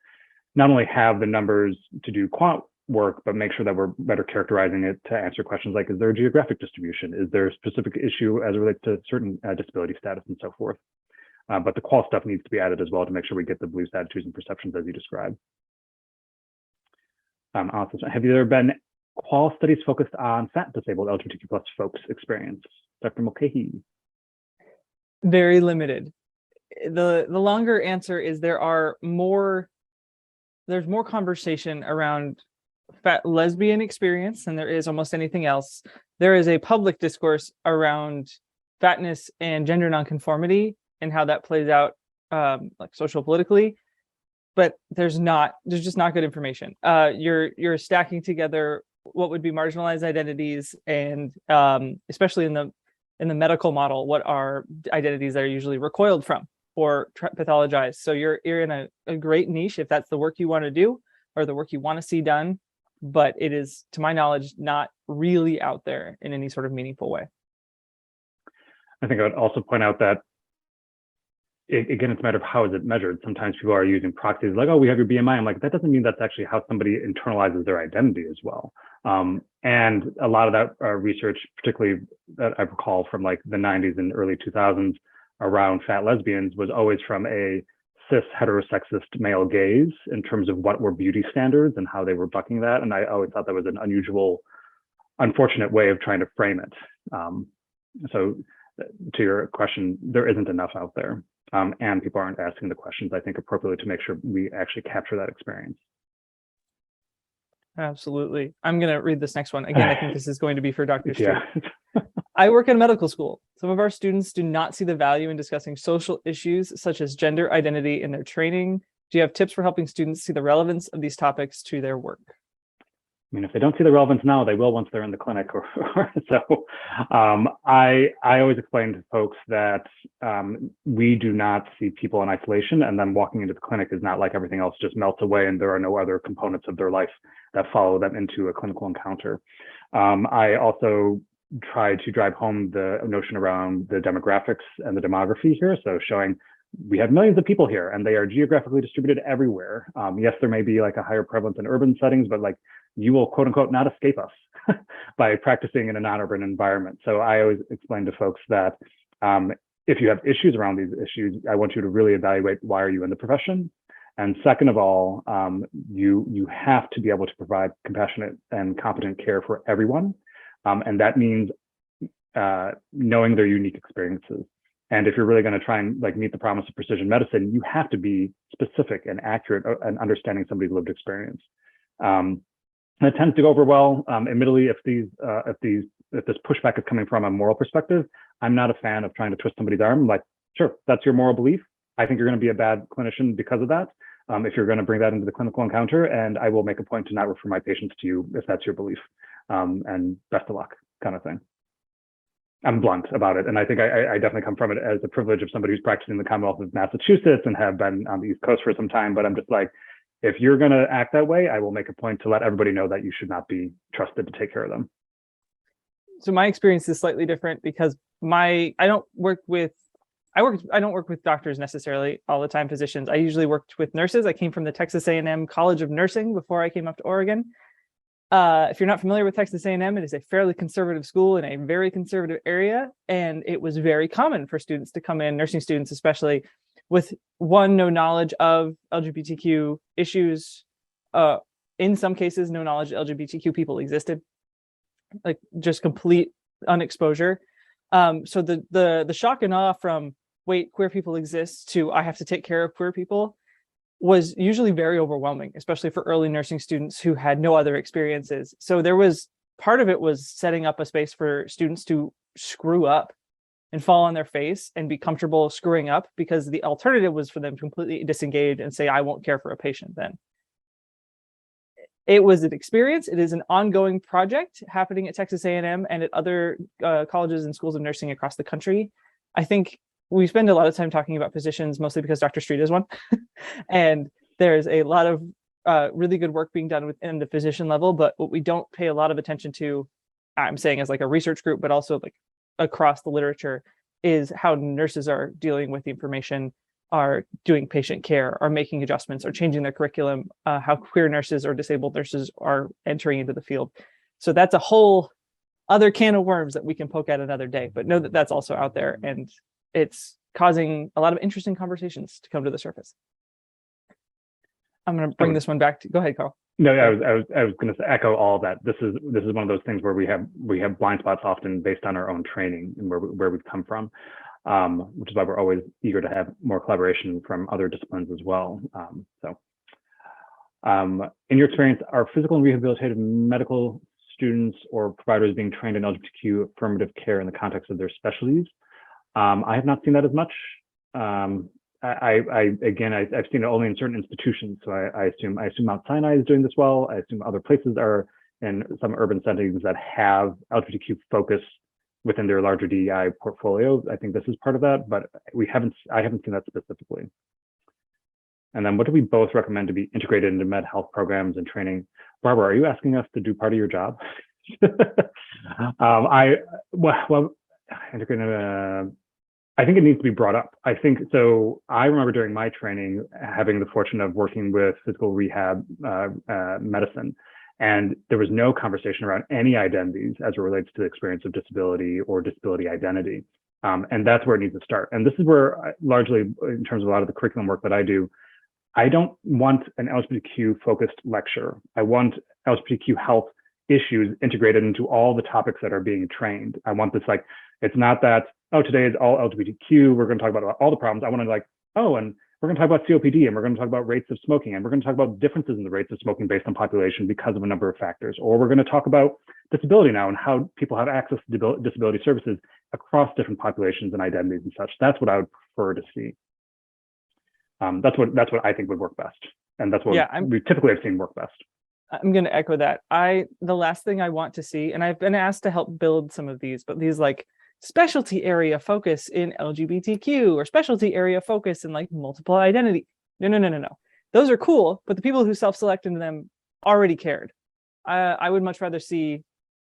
not only have the numbers to do quant work, but make sure that we're better characterizing it to answer questions like, is there a geographic distribution? Is there a specific issue as it relates to certain disability status and so forth? But the qual stuff needs to be added as well to make sure we get the beliefs, attitudes, and perceptions as you described. Have there been qual studies focused on fat disabled LGBTQ plus folks experience? Dr. Mulcahy. Very limited. The longer answer is there's more conversation around fat lesbian experience than there is almost anything else. There is a public discourse around fatness and gender nonconformity and how that plays out like social politically, but there's just not good information. You're stacking together what would be marginalized identities, and especially in the medical model, what are identities that are usually recoiled from or pathologized. So you're in a great niche if that's the work you want to do or the work you want to see done, but it is, to my knowledge, not really out there in any sort of meaningful way. I think I would also point out that, again, it's a matter of how is it measured. Sometimes people are using proxies like, oh, we have your BMI. I'm like, that doesn't mean that's actually how somebody internalizes their identity as well. And a lot of that research, particularly that I recall from like the 90s and early 2000s around fat lesbians, was always from a cis heterosexist male gaze in terms of what were beauty standards and how they were bucking that. And I always thought that was an unusual, unfortunate way of trying to frame it. So to your question, there isn't enough out there. And people aren't asking the questions, I think, appropriately to make sure we actually capture that experience. Absolutely. I'm going to read this next one. Again, I think this is going to be for Dr. Streed. Yeah. I work in medical school. Some of our students do not see the value in discussing social issues such as gender identity in their training. Do you have tips for helping students see the relevance of these topics to their work? I mean, if they don't see the relevance now, they will once they're in the clinic. So I always explain to folks that we do not see people in isolation, and then walking into the clinic is not like everything else just melts away and there are no other components of their life that follow them into a clinical encounter. I also try to drive home the notion around the demographics and the demography here. So showing we have millions of people here and they are geographically distributed everywhere. Yes, there may be like a higher prevalence in urban settings, but like you will quote unquote not escape us by practicing in a non-urban environment. So I always explain to folks that if you have issues around these issues, I want you to really evaluate why are you in the profession? And second of all, you have to be able to provide compassionate and competent care for everyone. And that means knowing their unique experiences. And if you're really going to try and like meet the promise of precision medicine, you have to be specific and accurate and understanding somebody's lived experience. And it tends to go over well. Admittedly, if this pushback is coming from a moral perspective, I'm not a fan of trying to twist somebody's arm. I'm like, sure, that's your moral belief. I think you're going to be a bad clinician because of that. If you're going to bring that into the clinical encounter, and I will make a point to not refer my patients to you if that's your belief. And best of luck, kind of thing. I'm blunt about it, and I think I definitely come from it as a privilege of somebody who's practicing in the Commonwealth of Massachusetts and have been on the East Coast for some time. But I'm just like, if you're going to act that way, I will make a point to let everybody know that you should not be trusted to take care of them. So my experience is slightly different because I don't work with doctors necessarily all the time, physicians. I usually worked with nurses. I came from the Texas A&M College of Nursing before I came up to Oregon. If you're not familiar with Texas A&M, it is a fairly conservative school in a very conservative area. And it was very common for students to come in, nursing students especially, with no knowledge of LGBTQ issues. In some cases, no knowledge that LGBTQ people existed, like just complete unexposure. So the shock and awe from, wait, queer people exist, to I have to take care of queer people was usually very overwhelming, especially for early nursing students who had no other experiences. So part of it was setting up a space for students to screw up and fall on their face and be comfortable screwing up, because the alternative was for them to completely disengage and say, I won't care for a patient then. It was an experience. It is an ongoing project happening at Texas A&M and at other colleges and schools of nursing across the country. I think we spend a lot of time talking about physicians, mostly because Dr. Streed is one. And there's a lot of really good work being done within the physician level. But what we don't pay a lot of attention to, I'm saying as like a research group, but also like across the literature, is how nurses are dealing with the information, are doing patient care, are making adjustments, are changing their curriculum, how queer nurses or disabled nurses are entering into the field. So that's a whole other can of worms that we can poke at another day, but know that that's also out there, and it's causing a lot of interesting conversations to come to the surface. I'm going to bring this one back to, go ahead, Carl. No, I was going to echo all of that. This is one of those things where we have blind spots often based on our own training and where we've come from, which is why we're always eager to have more collaboration from other disciplines as well. In your experience, are physical and rehabilitative medical students or providers being trained in LGBTQ affirmative care in the context of their specialties? I have not seen that as much. I've seen it only in certain institutions, so I assume Mount Sinai is doing this well. I assume other places are in some urban settings that have LGBTQ focus within their larger DEI portfolio. I think this is part of that, but I haven't seen that specifically. And then what do we both recommend to be integrated into med health programs and training? Barbara, are you asking us to do part of your job? I think it needs to be brought up. I think so. I remember during my training having the fortune of working with physical rehab medicine, and there was no conversation around any identities as it relates to the experience of disability or disability identity. And that's where it needs to start. And this is where largely in terms of a lot of the curriculum work that I do, I don't want an LGBTQ focused lecture. I want LGBTQ health issues integrated into all the topics that are being trained. I want this it's not that, oh, today is all LGBTQ, we're going to talk about all the problems. I want to and we're going to talk about COPD, and we're going to talk about rates of smoking, and we're going to talk about differences in the rates of smoking based on population because of a number of factors. Or we're going to talk about disability now and how people have access to disability services across different populations and identities and such. That's what I would prefer to see. That's what I think would work best, and that's what we typically have seen work best. I'm going to echo that. The last thing I want to see, and I've been asked to help build some of these, but these specialty area focus in LGBTQ or specialty area focus in multiple identity. No. Those are cool, but the people who self-select into them already cared. I would much rather see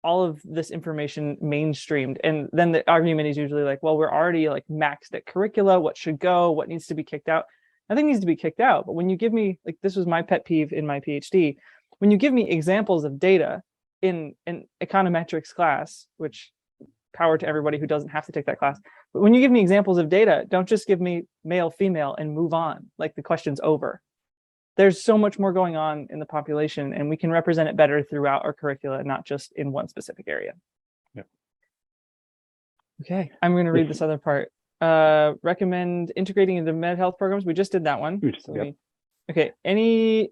all of this information mainstreamed. And then the argument is usually well, we're already maxed at curricula, what should go, what needs to be kicked out. Nothing needs to be kicked out. But when you give me, this was my pet peeve in my PhD, when you give me examples of data in an econometrics class, which power to everybody who doesn't have to take that class. But when you give me examples of data, don't just give me male, female, and move on, the question's over. There's so much more going on in the population, and we can represent it better throughout our curricula, not just in one specific area. Yep. Okay, I'm going to read this other part. Recommend integrating into med health programs. We just did that one. Okay, any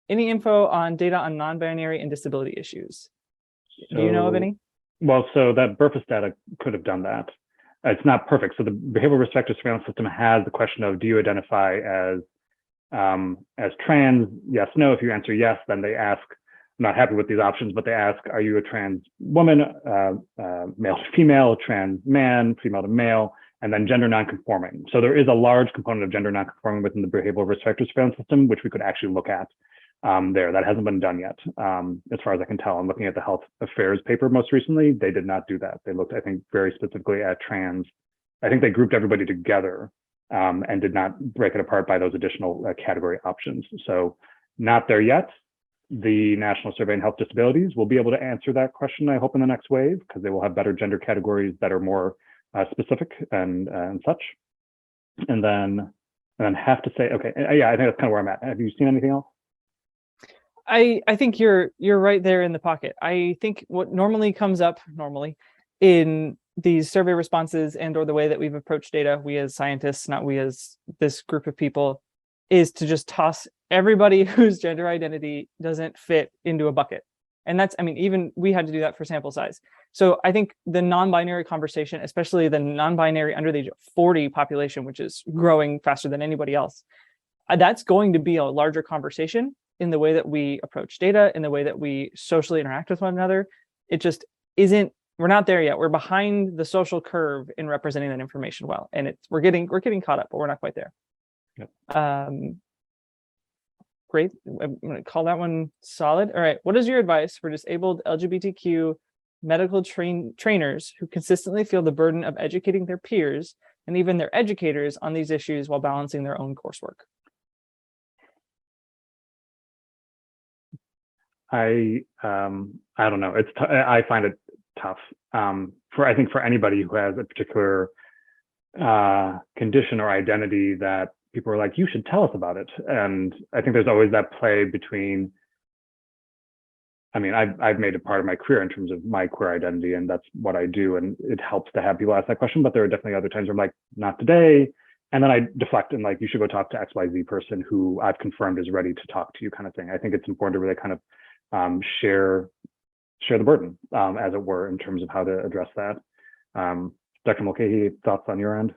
info on data on non-binary and disability issues? Do you know of any? Well, so that Burfus data could have done that. It's not perfect. So the behavioral risk factor surveillance system has the question of, do you identify as trans? Yes, no. If you answer yes, then they ask, I'm not happy with these options, but they ask, are you a trans woman, male to female, trans man, female to male, and then gender nonconforming. So there is a large component of gender nonconforming within the behavioral risk factor surveillance system, which we could actually look at. That hasn't been done yet, as far as I can tell. I'm looking at the health affairs paper most recently. They did not do that. They looked, I think, very specifically at trans. I think they grouped everybody together and did not break it apart by those additional category options. So not there yet. The National Survey on Health Disabilities will be able to answer that question, I hope, in the next wave, because they will have better gender categories that are more specific and such. And then have to say, okay, yeah, I think that's kind of where I'm at. Have you seen anything else? I think you're right there in the pocket. I think what normally comes up in these survey responses and or the way that we've approached data, we as scientists, not we as this group of people, is to just toss everybody whose gender identity doesn't fit into a bucket. And that's, even we had to do that for sample size. So I think the non-binary conversation, especially the non-binary under the age of 40 population, which is growing faster than anybody else, that's going to be a larger conversation in the way that we approach data, in the way that we socially interact with one another. It just isn't, we're not there yet. We're behind the social curve in representing that information well. And we're getting caught up, but we're not quite there. Yep. Great. I'm going to call that one solid. All right. What is your advice for disabled LGBTQ medical trainers who consistently feel the burden of educating their peers and even their educators on these issues while balancing their own coursework? I don't know. I find it tough. I think for anybody who has a particular condition or identity that people are like, you should tell us about it. And I think there's always that play between I mean, I've made it part of my career in terms of my queer identity, and that's what I do. And it helps to have people ask that question, but there are definitely other times where I'm like, not today. And then I deflect and like, you should go talk to XYZ person who I've confirmed is ready to talk to you, kind of thing. I think it's important to really kind of share the burden, as it were, in terms of how to address that. Dr. Mulcahy, thoughts on your end?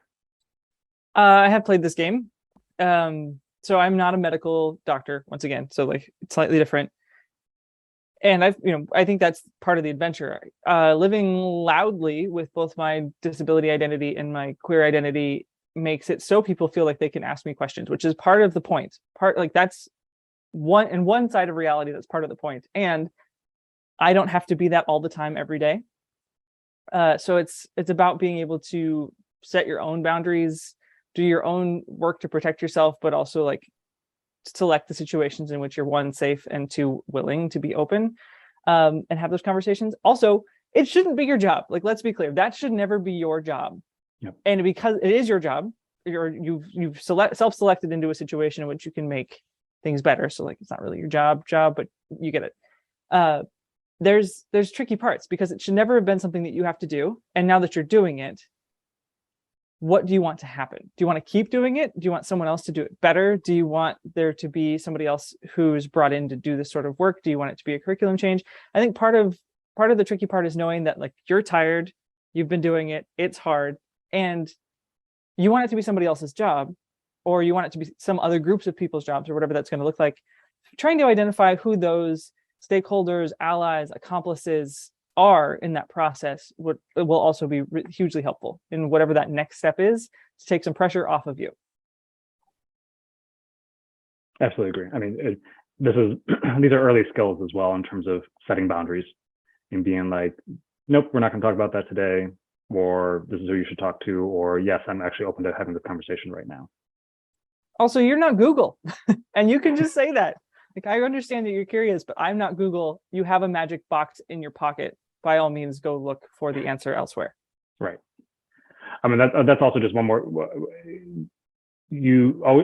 I have played this game. So I'm not a medical doctor, once again, so like it's slightly different. And I think that's part of the adventure. Living loudly with both my disability identity and my queer identity makes it so people feel like they can ask me questions, which is part of the point. That's one side of reality that's part of the point. And I don't have to be that all the time every day. So it's about being able to set your own boundaries, do your own work to protect yourself, but also like select the situations in which you're, one, safe, and two, willing to be open, and have those conversations. Also, it shouldn't be your job. Like, let's be clear, that should never be your job. Yep. And because it is your job, you've self-selected into a situation in which you can make things better. So like, it's not really your job, but you get it. There's tricky parts because it should never have been something that you have to do. And now that you're doing it, what do you want to happen? Do you want to keep doing it? Do you want someone else to do it better? Do you want there to be somebody else who's brought in to do this sort of work? Do you want it to be a curriculum change? I think part of the tricky part is knowing that like you're tired, you've been doing it, it's hard, and you want it to be somebody else's job, or you want it to be some other groups of people's jobs, or whatever that's going to look like. Trying to identify who those stakeholders, allies, accomplices are in that process will also be hugely helpful in whatever that next step is, to take some pressure off of you. Absolutely agree. I mean, these are early skills as well in terms of setting boundaries and being like, nope, we're not going to talk about that today, or this is who you should talk to, or yes, I'm actually open to having this conversation right now. Also, you're not Google, and you can just say that. Like, I understand that you're curious, but I'm not Google. You have a magic box in your pocket. By all means, go look for the answer elsewhere. Right. I mean, that's also just one more.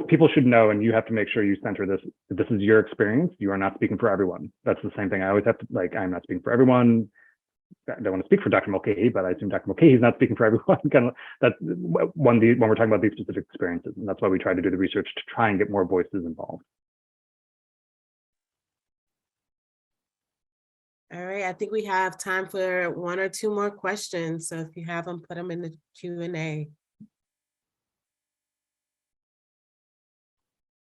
People should know, and you have to make sure you center this. This is your experience. You are not speaking for everyone. That's the same thing. I always have to, like, I'm not speaking for everyone. I don't want to speak for Dr. Mulcahy, but I assume Dr. Mulcahy is not speaking for everyone. Kind of, that's when we're talking about these specific experiences, and that's why we try to do the research to try and get more voices involved. All right, I think we have time for one or two more questions. So if you have them, put them in the Q&A.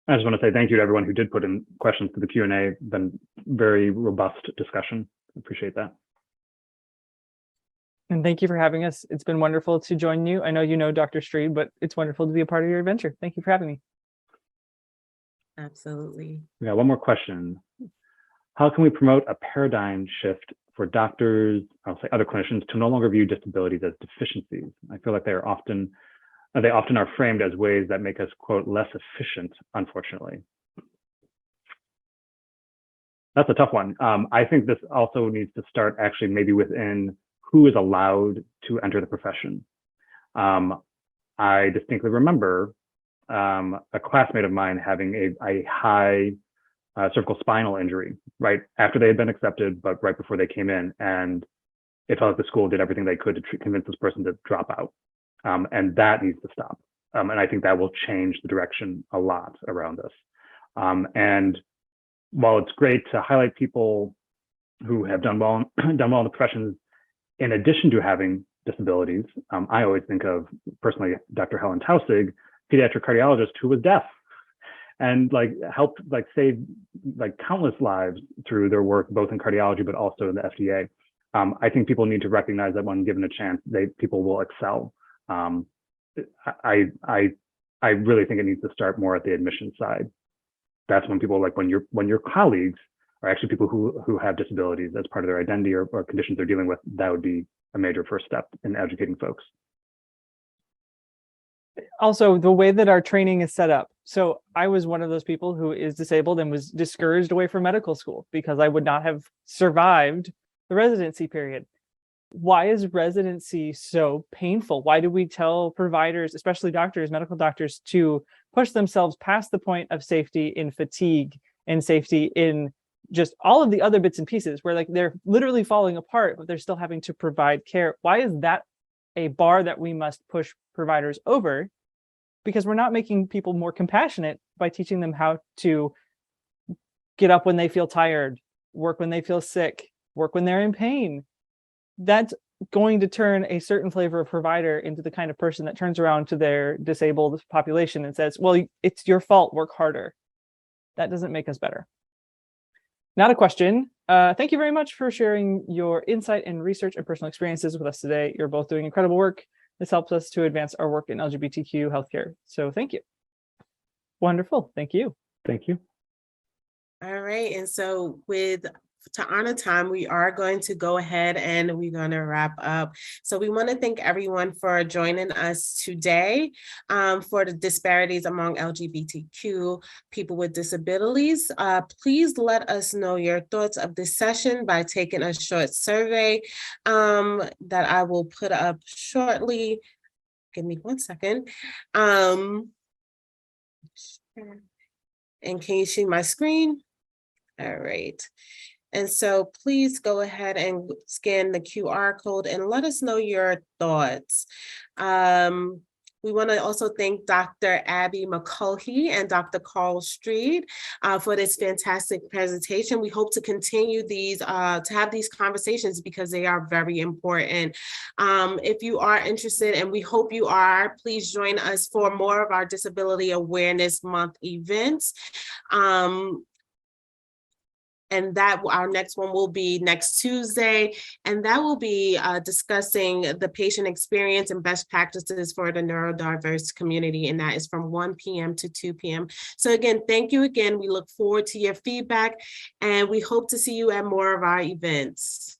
I just want to say thank you to everyone who did put in questions to the Q&A. Been very robust discussion. Appreciate that. And thank you for having us. It's been wonderful to join you. I know you know Dr. Streed, but it's wonderful to be a part of your adventure. Thank you for having me. Absolutely. We got one more question. How can we promote a paradigm shift for doctors, I'll say other clinicians, to no longer view disabilities as deficiencies? I feel like they often are framed as ways that make us, quote, less efficient, unfortunately. That's a tough one. I think this also needs to start actually maybe within who is allowed to enter the profession. I distinctly remember a classmate of mine having a high cervical spinal injury right after they had been accepted, but right before they came in, and it felt like the school did everything they could to convince this person to drop out, and that needs to stop. And I think that will change the direction a lot around us. And while it's great to highlight people who have done well in the professions in addition to having disabilities, I always think of personally Dr. Helen Tausig, pediatric cardiologist who was deaf, and like helped like save like countless lives through their work, both in cardiology, but also in the FDA. I think people need to recognize that when given a chance, people will excel. I really think it needs to start more at the admission side. That's when people, like when your colleagues are actually people who have disabilities as part of their identity or conditions they're dealing with, that would be a major first step in educating folks. Also, the way that our training is set up. So I was one of those people who is disabled and was discouraged away from medical school because I would not have survived the residency period. Why is residency so painful? Why do we tell providers, especially doctors, medical doctors, to push themselves past the point of safety in fatigue and safety in just all of the other bits and pieces where like they're literally falling apart, but they're still having to provide care. Why is that a bar that we must push providers over? Because we're not making people more compassionate by teaching them how to get up when they feel tired, work when they feel sick, work when they're in pain. That's going to turn a certain flavor of provider into the kind of person that turns around to their disabled population and says, well, it's your fault, work harder. That doesn't make us better. Not a question. Thank you very much for sharing your insight and research and personal experiences with us today. You're both doing incredible work. This helps us to advance our work in LGBTQ healthcare. So thank you. Wonderful. Thank you. Thank you. All right. And so to honor time, we are going to go ahead and we're going to wrap up. So we want to thank everyone for joining us today for the Disparities Among LGBTQ People with Disabilities. Please let us know your thoughts of this session by taking a short survey that I will put up shortly. Give me 1 second. And can you see my screen? All right. And so please go ahead and scan the QR code and let us know your thoughts. We want to also thank Dr. Abby Mulcahy and Dr. Carl Streed for this fantastic presentation. We hope to continue to have these conversations because they are very important. If you are interested, and we hope you are, please join us for more of our Disability Awareness Month events. And that our next one will be next Tuesday. And that will be discussing the patient experience and best practices for the neurodiverse community. And that is from 1 p.m. to 2 p.m. So again, thank you again. We look forward to your feedback and we hope to see you at more of our events.